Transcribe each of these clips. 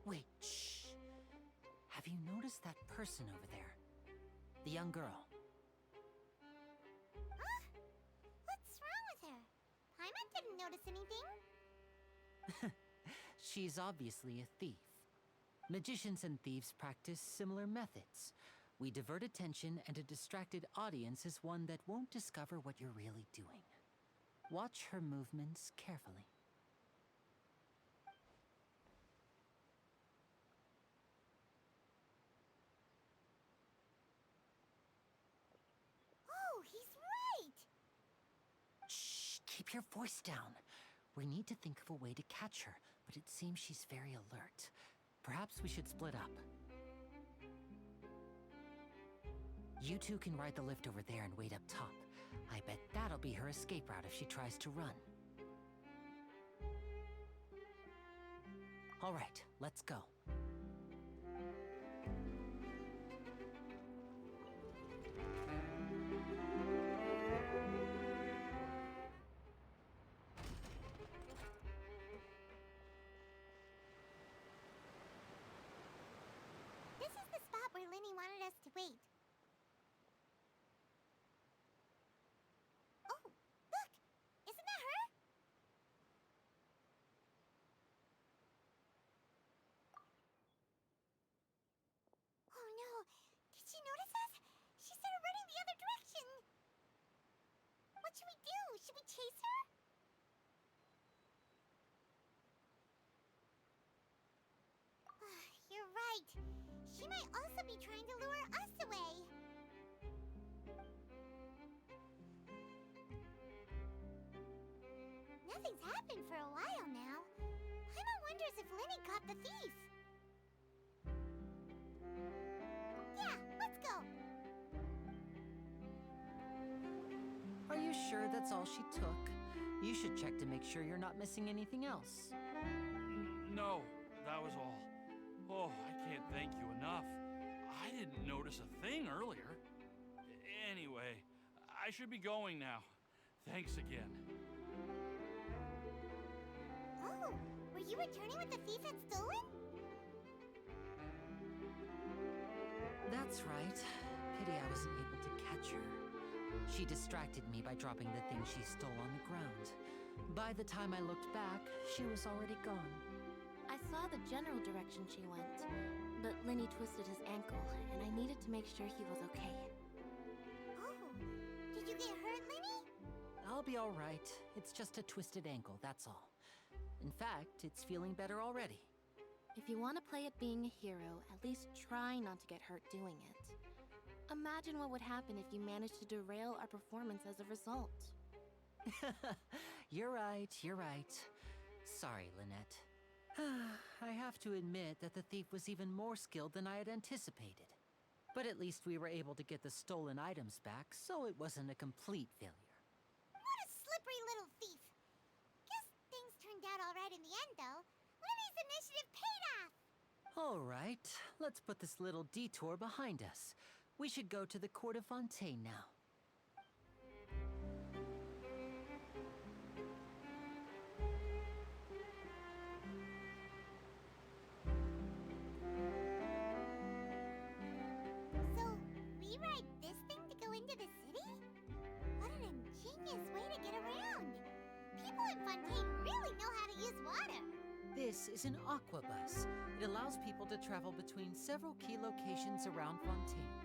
Wait, shh. Have you noticed that person over there? The young girl. Huh? What's wrong with her? Paimon didn't notice anything. She's obviously a thief. Magicians and thieves practice similar methods. We divert attention, and a distracted audience is one that won't discover what you're really doing. Watch her movements carefully. Oh, he's right! Shh, keep your voice down. We need to think of a way to catch her, but it seems she's very alert. Perhaps we should split up. You two can ride the lift over there and wait up top. I bet that'll be her escape route if she tries to run. All right, let's go. This is the spot where Linny wanted us to wait. Oh, look! Isn't that her? Oh no! Did she notice us? She started running the other direction! What should we do? Should we chase her? You're right. She might also be trying to lure us away. Nothing's happened for a while now. Paimon wonders if Linny caught the thief. Yeah, let's go. Are you sure that's all she took? You should check to make sure you're not missing anything else. No, that was all. Oh, I can't thank you enough. I didn't notice a thing earlier. Anyway, I should be going now. Thanks again. Oh, were you returning what the thief had stolen? That's right. Pity I wasn't able to catch her. She distracted me by dropping the thing she stole on the ground. By the time I looked back, she was already gone. I saw the general direction she went, but Linny twisted his ankle, and I needed to make sure he was okay. Oh, did you get hurt, Linny? I'll be all right. It's just a twisted ankle, that's all. In fact, it's feeling better already. If you want to play at being a hero, at least try not to get hurt doing it. Imagine what would happen if you managed to derail our performance as a result. You're right, you're right. Sorry, Lynette. I have to admit that the thief was even more skilled than I had anticipated. But at least we were able to get the stolen items back, so it wasn't a complete failure. What a slippery little thief. Guess things turned out all right in the end, though. Linny's initiative paid off. All right, let's put this little detour behind us. We should go to the Court of Fontaine now. So, we ride this thing to go into the city? What an ingenious way to get around. People in Fontaine really know how to use water. This is an aquabus. It allows people to travel between several key locations around Fontaine.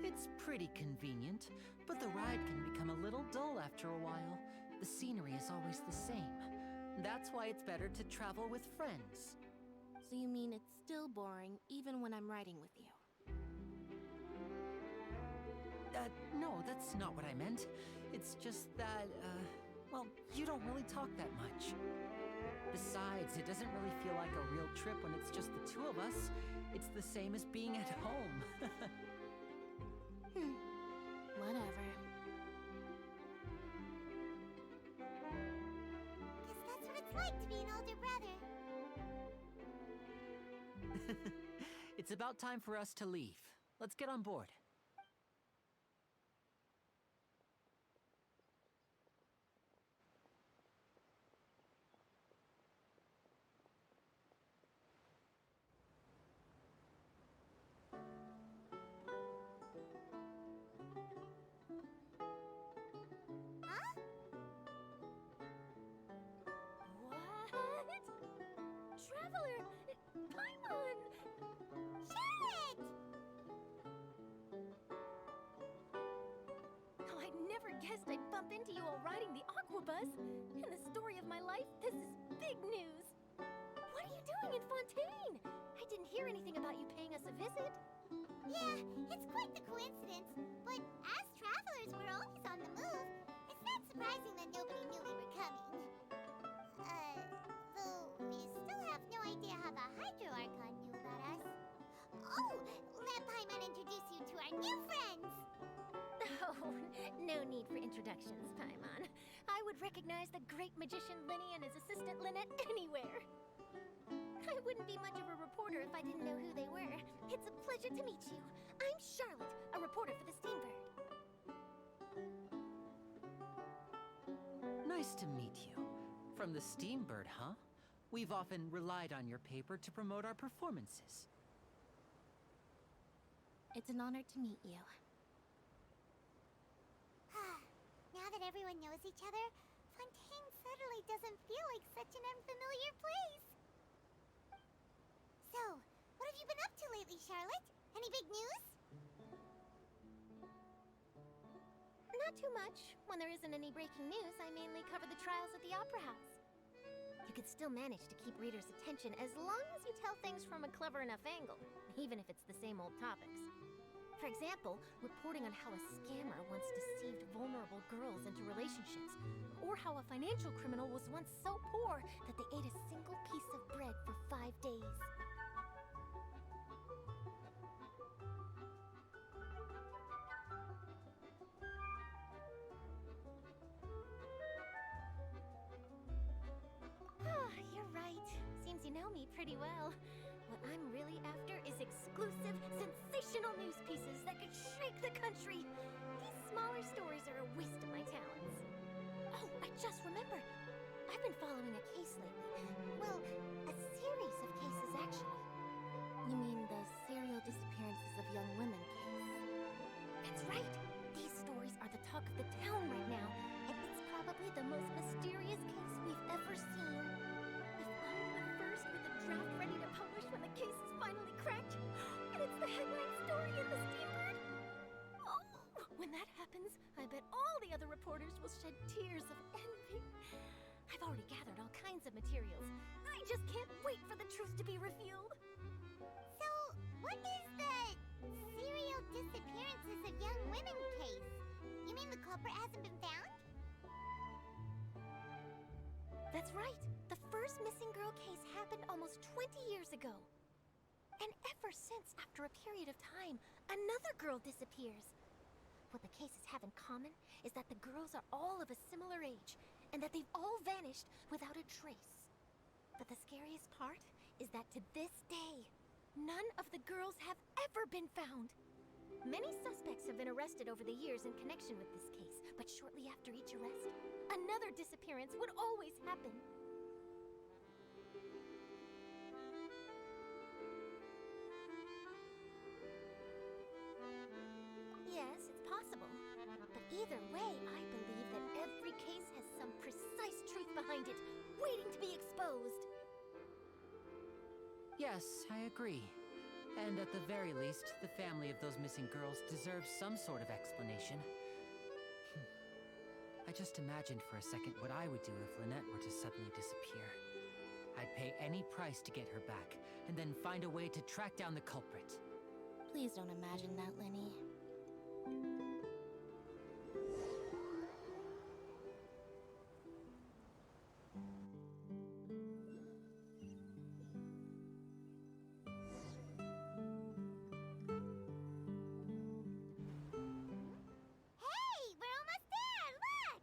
It's pretty convenient, but the ride can become a little dull after a while. The scenery is always the same. That's why it's better to travel with friends. So you mean it's still boring even when I'm riding with you? No, that's not what I meant. It's just that, well, you don't really talk that much. Besides, it doesn't really feel like a real trip when it's just the two of us. It's the same as being at home. Whatever. Guess that's what it's like to be an older brother. It's about time for us to leave. Let's get on board. never guessed I'd bump into you while riding the aqua bus. In the story of my life, this is big news. What are you doing in Fontaine? I didn't hear anything about you paying us a visit. Yeah, it's quite the coincidence. But as travelers, we're always on the move. It's not surprising that nobody knew we were coming. Though we still have no idea how the Hydro Archon knew about us. Oh, let Paimon introduce you to our new friends. Oh, no need for introductions, Paimon. I would recognize the great magician Linny and his assistant Lynette anywhere. I wouldn't be much of a reporter if I didn't know who they were. It's a pleasure to meet you. I'm Charlotte, a reporter for the Steambird. Nice to meet you. From the Steambird, huh? We've often relied on your paper to promote our performances. It's an honor to meet you. Now that everyone knows each other, Fontaine suddenly doesn't feel like such an unfamiliar place. So, what have you been up to lately, Charlotte? Any big news? Not too much. When there isn't any breaking news, I mainly cover the trials at the Opera House. You can still manage to keep readers' attention as long as you tell things from a clever enough angle, even if it's the same old topics. For example, reporting on how a scammer once deceived vulnerable girls into relationships, or how a financial criminal was once so poor that they ate a single piece of bread for 5 days. You're right. Seems you know me pretty well. What I'm really after is exclusive, sensational news pieces that could shake the country. These smaller stories are a waste of my talents. Oh, I just remembered. I've been following a case lately. Well, a series of cases, actually. You mean the serial disappearances of young women case? That's right. These stories are the talk of the town right now, and it's probably the most mysterious case we've ever seen. If I'm the first with a draft ready to publish when the case is finally cracked, and it's the headline story in the Steambird, oh, when that happens, I bet all the other reporters will shed tears of envy. I've already gathered all kinds of materials. I just can't wait for the truth to be revealed. So, what is the serial disappearances of young women case? You mean the culprit hasn't been found? That's right. The first missing girl case happened almost 20 years ago. And ever since, after a period of time, another girl disappears. What the cases have in common is that the girls are all of a similar age, and that they've all vanished without a trace. But the scariest part is that to this day, none of the girls have ever been found. Many suspects have been arrested over the years in connection with this case, but shortly after each arrest, another disappearance would always happen. Yes, it's possible. But either way, I believe that every case has some precise truth behind it, waiting to be exposed. Yes, I agree. And at the very least, the family of those missing girls deserves some sort of explanation. I just imagined for a second what I would do if Lynette were to suddenly disappear. I'd pay any price to get her back, and then find a way to track down the culprit. Please don't imagine that, Lenny. Hey, we're almost there! Look!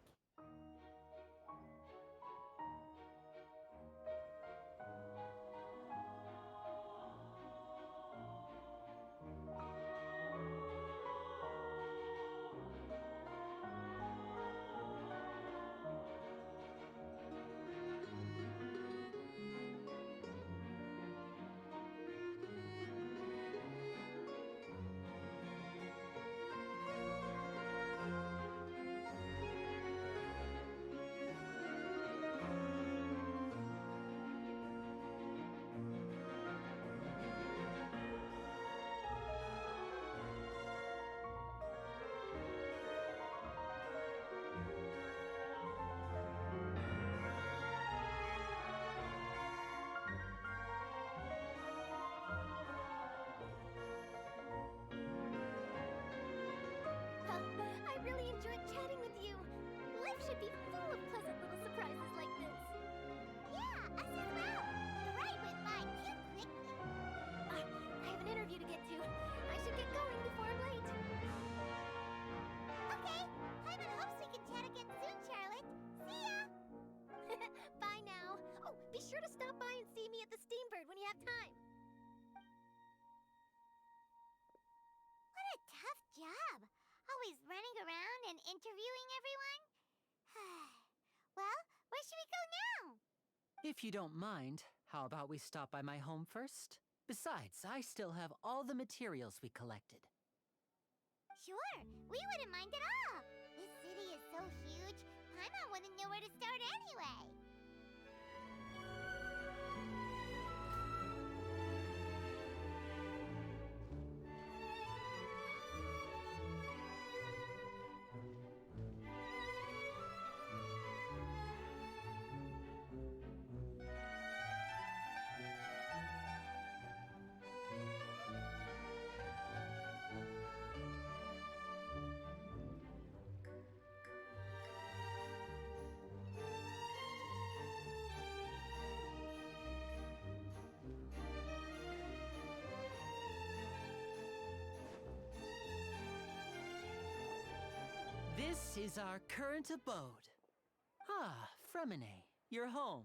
Be sure to stop by and see me at the Steambird when you have time. What a tough job. Always running around and interviewing everyone. Well, where should we go now? If you don't mind, how about we stop by my home first? Besides, I still have all the materials we collected. Sure, we wouldn't mind at all. This city is so huge, Paimon wouldn't know where to start anyway. This is our current abode. Ah, Fremine, you're home.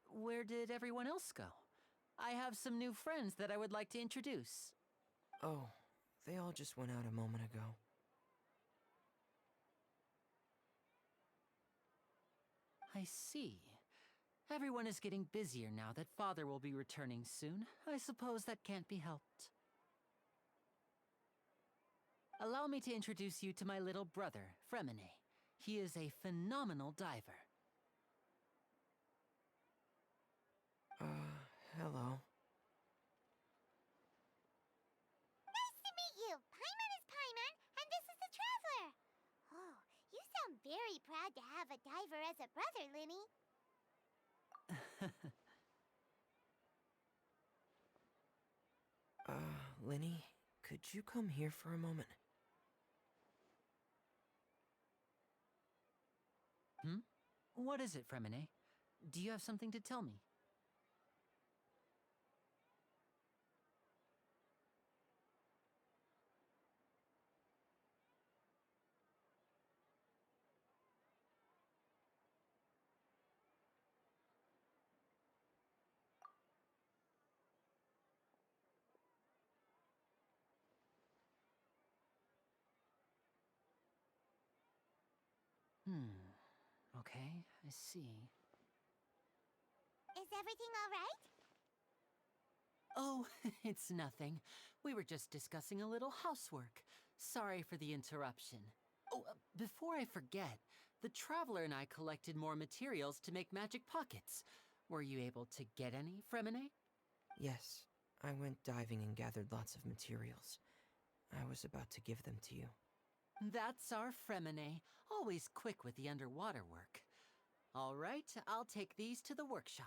Where did everyone else go? I have some new friends that I would like to introduce. Oh, they all just went out a moment ago. I see. Everyone is getting busier now that Father will be returning soon. I suppose that can't be helped. Allow me to introduce you to my little brother, Fremine. He is a phenomenal diver. Hello. Nice to meet you. Paimon is Paimon, and this is the Traveler. Oh, you sound very proud to have a diver as a brother, Linny. Linny, could you come here for a moment? What is it, Fremine? Do you have something to tell me? Okay, I see. Is everything all right? Oh, it's nothing. We were just discussing a little housework. Sorry for the interruption. Oh, before I forget, the Traveler and I collected more materials to make magic pockets. Were you able to get any, Fremine? Yes, I went diving and gathered lots of materials. I was about to give them to you. That's our Fremine, always quick with the underwater work. All right, I'll take these to the workshop.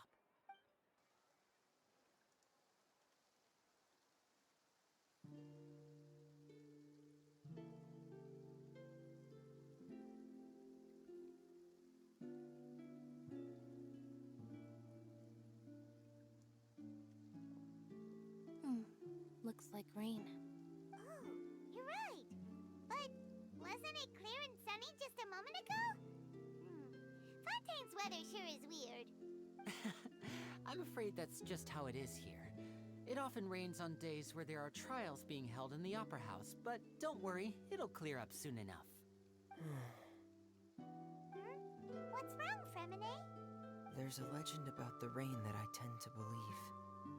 Looks like rain. Oh, you're right. But wasn't it clear and sunny just a moment ago? Fontaine's weather sure is weird. I'm afraid that's just how it is here. It often rains on days where there are trials being held in the Opera House, but don't worry, it'll clear up soon enough. What's wrong, Fremine? There's a legend about the rain that I tend to believe.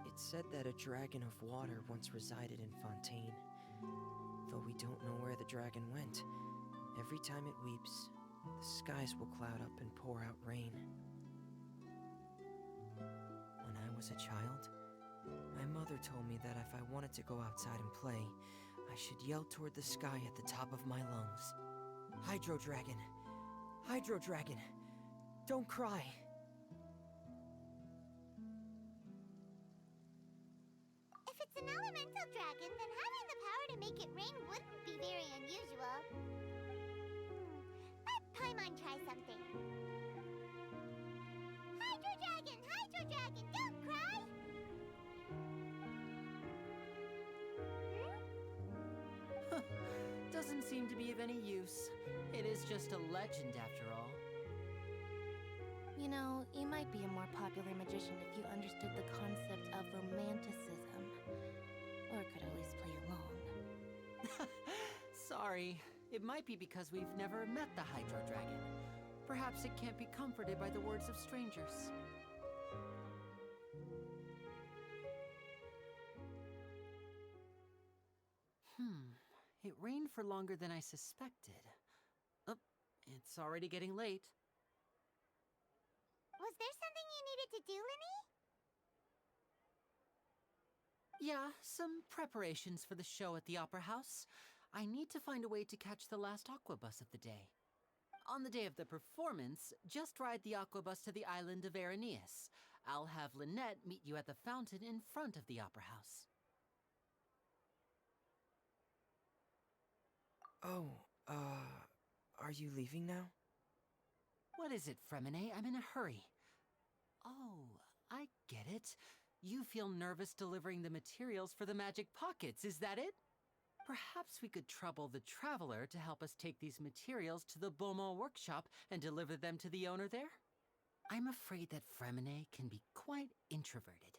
It's said that a dragon of water once resided in Fontaine. Though we don't know where the dragon went, every time it weeps, the skies will cloud up and pour out rain. When I was a child, my mother told me that if I wanted to go outside and play, I should yell toward the sky at the top of my lungs. Hydro Dragon! Hydro Dragon! Don't cry! If it's an elemental dragon, then having the power to make it rain wouldn't be very unusual. Let Paimon try something. Hydro Dragon! Hydro Dragon! Don't cry! Doesn't seem to be of any use. It is just a legend after all. You know, you might be a more popular magician if you understood the concept of romanticism. Or could at least play along. Sorry, it might be because we've never met the Hydro Dragon. Perhaps it can't be comforted by the words of strangers. It rained for longer than I suspected. Oh, it's already getting late. Was there something you needed to do, Linny? Yeah, some preparations for the show at the Opera House. I need to find a way to catch the last aqua bus of the day. On the day of the performance, just ride the aqua bus to the island of Aeneas. I'll have Lynette meet you at the fountain in front of the Opera House. Oh, are you leaving now? What is it, Fremine? I'm in a hurry. Oh, I get it. You feel nervous delivering the materials for the magic pockets, is that it? Perhaps we could trouble the Traveler to help us take these materials to the Beaumont workshop and deliver them to the owner there? I'm afraid that Fremine can be quite introverted,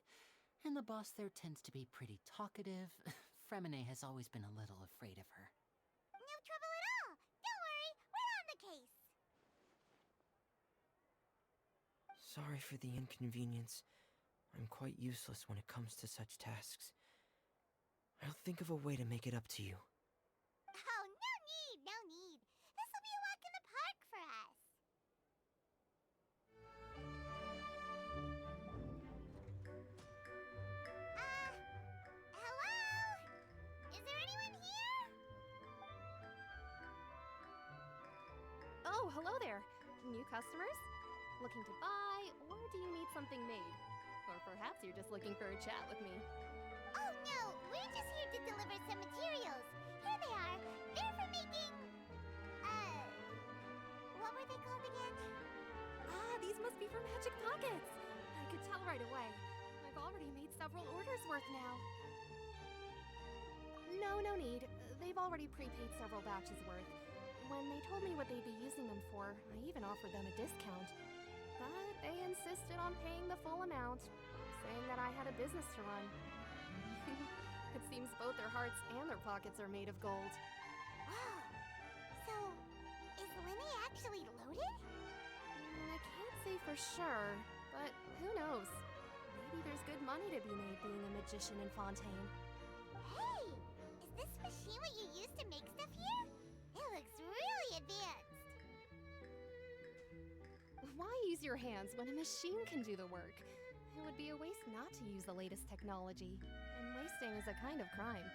and the boss there tends to be pretty talkative. Fremine has always been a little afraid of her. No trouble at all. Don't worry, we're on the case. Sorry for the inconvenience. I'm quite useless when it comes to such tasks. I'll think of a way to make it up to you. Oh, no need, no need. This will be a walk in the park for us. Hello? Is there anyone here? Oh, hello there. New customers? Looking to buy, or do you need something made? Or perhaps you're just looking for a chat with me. Oh, no. We're just here to deliver some materials. Here they are. They're for making... what were they called again? Ah, these must be for magic pockets. I could tell right away. I've already made several orders worth now. No need. They've already prepaid several batches worth. When they told me what they'd be using them for, I even offered them a discount. But they insisted on paying the full amount, saying that I had a business to run. It seems both their hearts and their pockets are made of gold. Wow. So, is Linny actually loaded? I can't say for sure, but who knows? Maybe there's good money to be made being a magician in Fontaine. Hey! Is this machine what you use to make stuff here? It looks really advanced. Why use your hands when a machine can do the work? It would be a waste not to use the latest technology, and wasting is a kind of crime.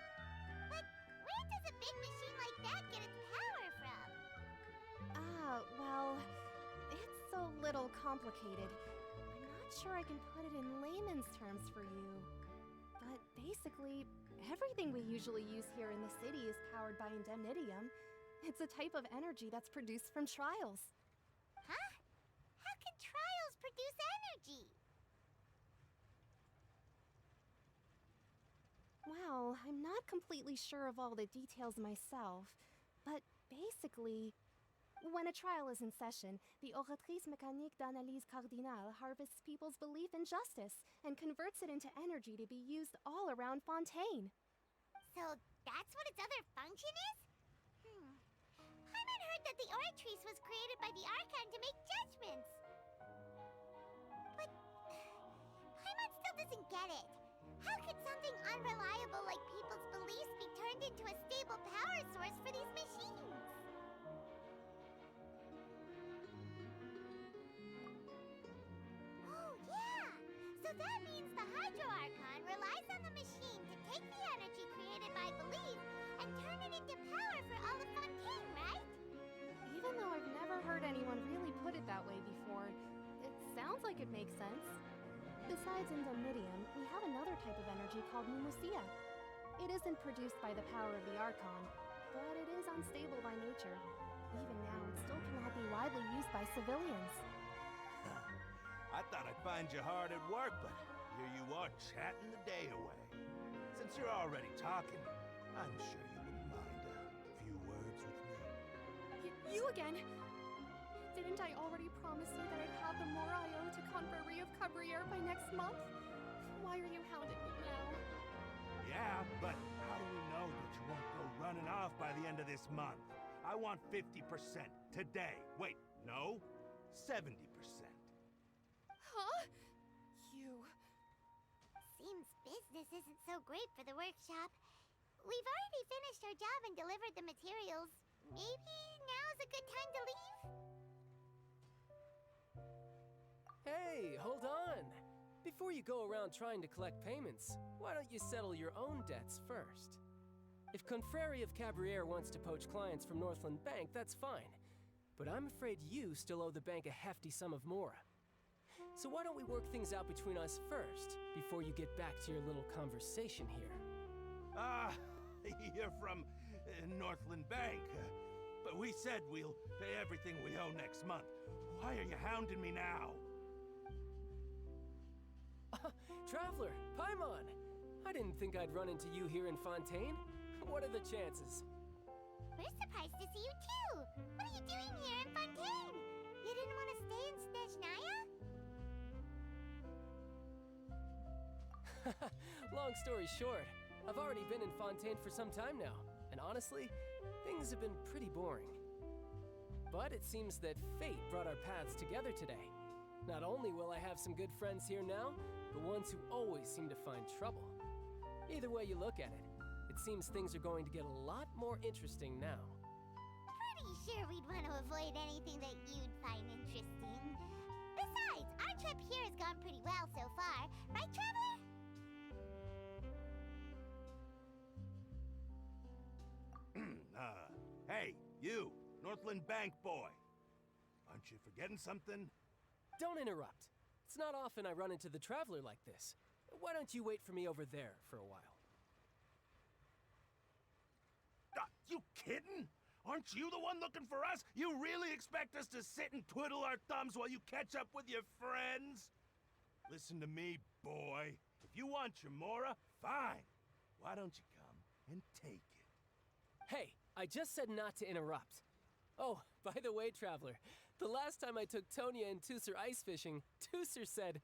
But where does a big machine like that get its power from? Well, it's a little complicated. I'm not sure I can put it in layman's terms for you. But basically, everything we usually use here in the city is powered by indemnitium. It's a type of energy that's produced from trials. Huh? How can trials produce energy? Well, I'm not completely sure of all the details myself, but basically, when a trial is in session, the Oratrice Mécanique d'Analyse Cardinale harvests people's belief in justice and converts it into energy to be used all around Fontaine. So that's what its other function is? Paimon heard that the Oratrice was created by the Arconte to make judgments. But Paimon still doesn't get it. How could something unreliable like people's beliefs be turned into a stable power source for these machines? Oh, yeah! So that means the Hydro Archon relies on the machine to take the energy created by belief and turn it into power for all of Fontaine, right? Even though I've never heard anyone really put it that way before, it sounds like it makes sense. Besides indemnitium, we have another type of energy called pneumosia. It isn't produced by the power of the Archon, but it is unstable by nature. Even now, it still cannot be widely used by civilians. I thought I'd find you hard at work, but here you are chatting the day away. Since you're already talking, I'm sure you wouldn't mind a few words with me. You again? Didn't I already promise you that I'd have the Moraio to Conferry of Cabriere by next month? Why are you hounding me now? Yeah, but how do we know that you won't go running off by the end of this month? I want 50% today. Wait, no, 70%. Huh? You... Seems business isn't so great for the workshop. We've already finished our job and delivered the materials. Maybe now's a good time to leave? Hey, hold on! Before you go around trying to collect payments, why don't you settle your own debts first? If Confrere of Cabriere wants to poach clients from Northland Bank, that's fine. But I'm afraid you still owe the bank a hefty sum of mora. So why don't we work things out between us first, before you get back to your little conversation here? You're from Northland Bank. But we said we'll pay everything we owe next month. Why are you hounding me now? Traveler, Paimon! I didn't think I'd run into you here in Fontaine. What are the chances? We're surprised to see you too! What are you doing here in Fontaine? You didn't want to stay in Snezhnaya? Long story short, I've already been in Fontaine for some time now, and honestly, things have been pretty boring. But it seems that fate brought our paths together today. Not only will I have some good friends here now, but ones who always seem to find trouble. Either way you look at it, it seems things are going to get a lot more interesting now. Pretty sure we'd want to avoid anything that you'd find interesting. Besides, our trip here has gone pretty well so far, right, Traveler? Hey, you, Northland Bank boy. Aren't you forgetting something? Don't interrupt. It's not often I run into the Traveler like this. Why don't you wait for me over there for a while? You kidding? Aren't you the one looking for us? You really expect us to sit and twiddle our thumbs while you catch up with your friends? Listen to me, boy. If you want your mora, fine. Why don't you come and take it? Hey, I just said not to interrupt. Oh, by the way, Traveler, the last time I took Tonya and Tusser ice fishing, Tusser said...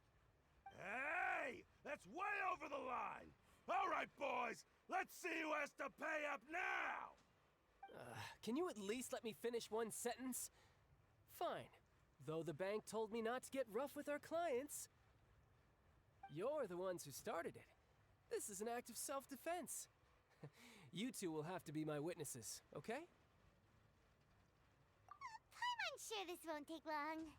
Hey! That's way over the line! All right, boys! Let's see who has to pay up now! Can you at least let me finish one sentence? Fine. Though the bank told me not to get rough with our clients. You're the ones who started it. This is an act of self-defense. You two will have to be my witnesses, okay? I'm sure this won't take long.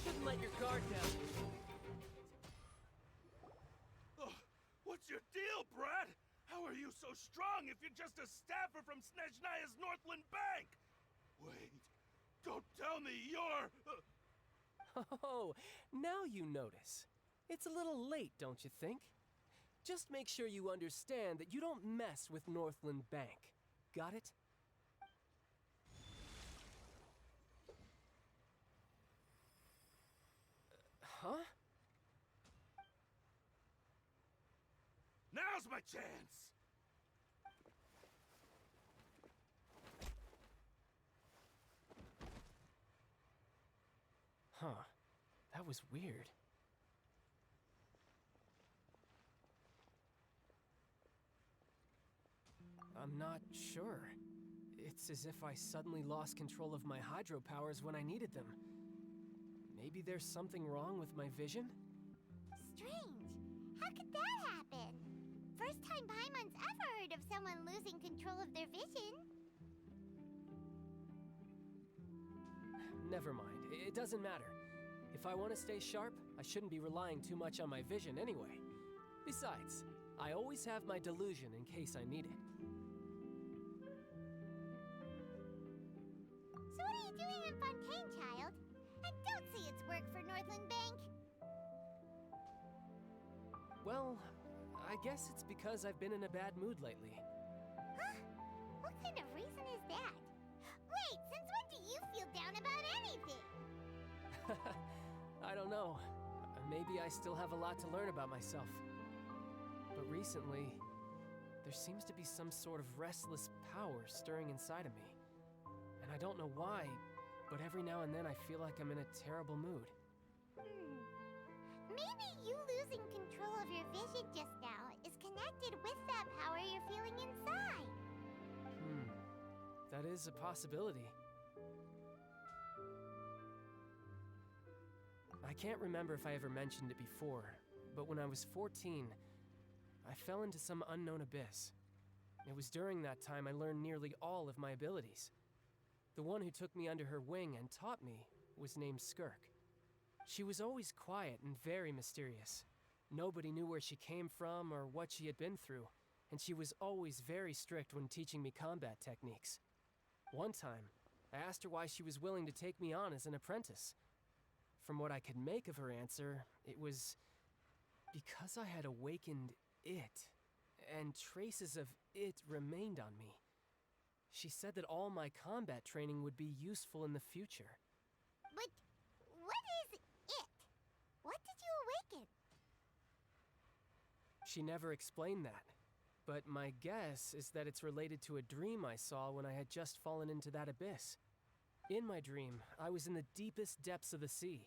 Shouldn't let your guard down. What's your deal, Brad? How are you so strong if you're just a staffer from Snezhnaya's Northland Bank? Wait, don't tell me you're... Oh, now you notice. It's a little late, don't you think? Just make sure you understand that you don't mess with Northland Bank. Got it? Huh? Now's my chance! Huh. That was weird. I'm not sure. It's as if I suddenly lost control of my hydro powers when I needed them. Maybe there's something wrong with my vision? Strange. How could that happen? First time Paimon's ever heard of someone losing control of their vision. Never mind. It doesn't matter. If I want to stay sharp, I shouldn't be relying too much on my vision anyway. Besides, I always have my delusion in case I need it. So what are you doing in Fontaine, child? I don't see it's work for Northland Bank. Well, I guess it's because I've been in a bad mood lately. Huh? What kind of reason is that? Wait, since when do you feel down about anything? I don't know. Maybe I still have a lot to learn about myself. but recently, there seems to be some sort of restless power stirring inside of me. And I don't know why, but every now and then I feel like I'm in a terrible mood. Maybe you losing control of your vision just now is connected with that power you're feeling inside. That is a possibility. I can't remember if I ever mentioned it before, but when I was 14, I fell into some unknown abyss. It was during that time I learned nearly all of my abilities. The one who took me under her wing and taught me was named Skirk. She was always quiet and very mysterious. Nobody knew where she came from or what she had been through, and she was always very strict when teaching me combat techniques. One time, I asked her why she was willing to take me on as an apprentice. From what I could make of her answer, it was because I had awakened it, and traces of it remained on me. She said that all my combat training would be useful in the future. But what is it? What did you awaken? She never explained that, but my guess is that it's related to a dream I saw when I had just fallen into that abyss. In my dream, I was in the deepest depths of the sea,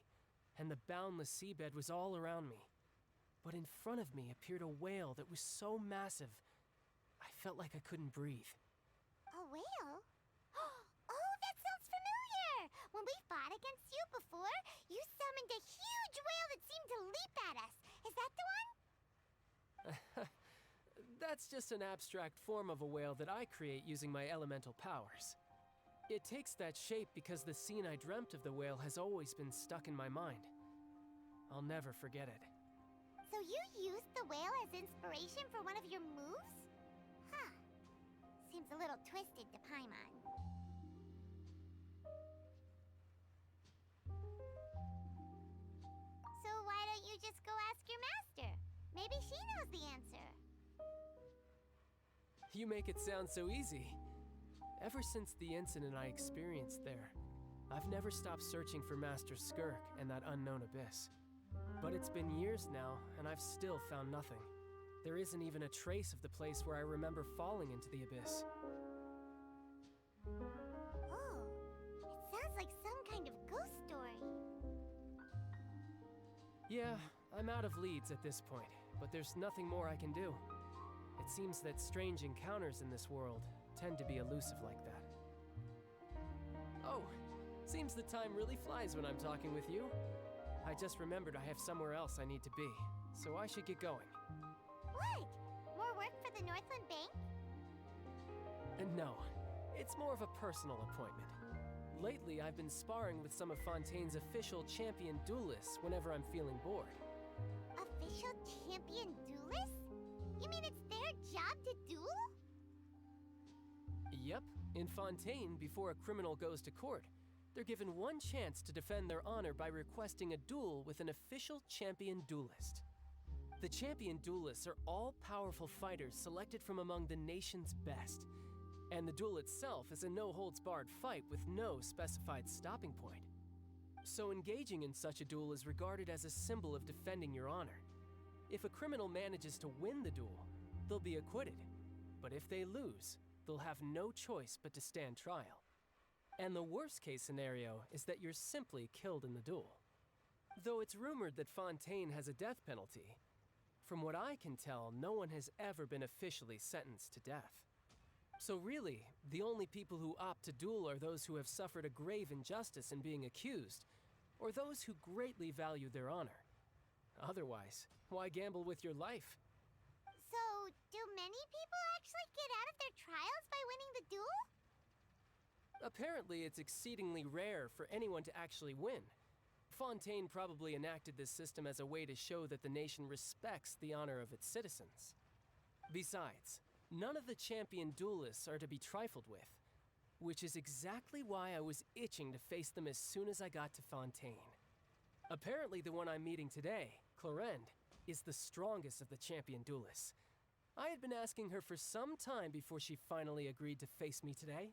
and the boundless seabed was all around me. But in front of me appeared a whale that was so massive, I felt like I couldn't breathe. A whale? Oh, that sounds familiar! When we fought against you before, you summoned a huge whale that seemed to leap at us. Is that the one? That's just an abstract form of a whale that I create using my elemental powers. It takes that shape because the scene I dreamt of the whale has always been stuck in my mind. I'll never forget it. So you used the whale as inspiration for one of your moves? Huh. Seems a little twisted to Paimon. So why don't you just go ask your master? Maybe she knows the answer. You make it sound so easy. Ever since the incident I experienced there, I've never stopped searching for Master Skirk and that unknown abyss. But it's been years now, and I've still found nothing. There isn't even a trace of the place where I remember falling into the abyss. Oh, it sounds like some kind of ghost story. Yeah, I'm out of leads at this point, but there's nothing more I can do. It seems that strange encounters in this world tend to be elusive like that. Oh, seems the time really flies when I'm talking with you. I just remembered I have somewhere else I need to be, so I should get going. What? More work for the Northland Bank? No, it's more of a personal appointment. Lately, I've been sparring with some of Fontaine's official champion duelists whenever I'm feeling bored. Official champion duelists? You mean it's their job to duel? Yep, in Fontaine, before a criminal goes to court, they're given one chance to defend their honor by requesting a duel with an official champion duelist. The champion duelists are all-powerful fighters selected from among the nation's best, and the duel itself is a no-holds-barred fight with no specified stopping point. So engaging in such a duel is regarded as a symbol of defending your honor. If a criminal manages to win the duel, they'll be acquitted, but if they lose, they'll have no choice but to stand trial. And the worst-case scenario is that you're simply killed in the duel. Though it's rumored that Fontaine has a death penalty, from what I can tell, no one has ever been officially sentenced to death. So really, the only people who opt to duel are those who have suffered a grave injustice in being accused, or those who greatly value their honor. Otherwise, why gamble with your life? So, do many people actually get out of their trials by winning the duel? Apparently, it's exceedingly rare for anyone to actually win. Fontaine probably enacted this system as a way to show that the nation respects the honor of its citizens. Besides, none of the champion duelists are to be trifled with, which is exactly why I was itching to face them as soon as I got to Fontaine. Apparently, the one I'm meeting today, Clorinde, is the strongest of the champion duelists. I had been asking her for some time before she finally agreed to face me today.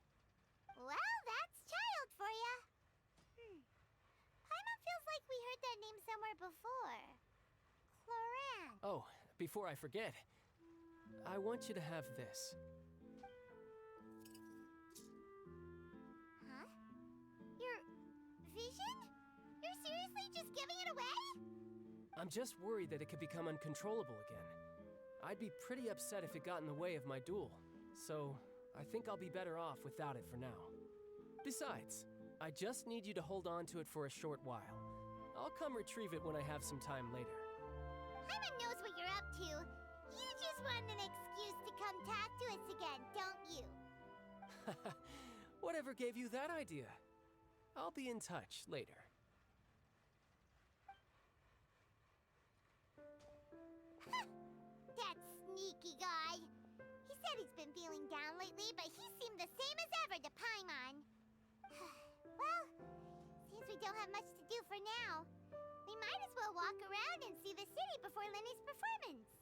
Well, that's child for ya. Paimon feels like we heard that name somewhere before. Clorinde. Oh, before I forget, I want you to have this. Huh? Your vision? You're seriously just giving it away? I'm just worried that it could become uncontrollable again. I'd be pretty upset if it got in the way of my duel, so I think I'll be better off without it for now. Besides, I just need you to hold on to it for a short while. I'll come retrieve it when I have some time later. Paimon knows what you're up to. You just want an excuse to come talk to us again, don't you? Whatever gave you that idea? I'll be in touch later. That sneaky guy. He said he's been feeling down lately, but he seemed the same as ever to Paimon. Well, since we don't have much to do for now, we might as well walk around and see the city before Lenny's performance.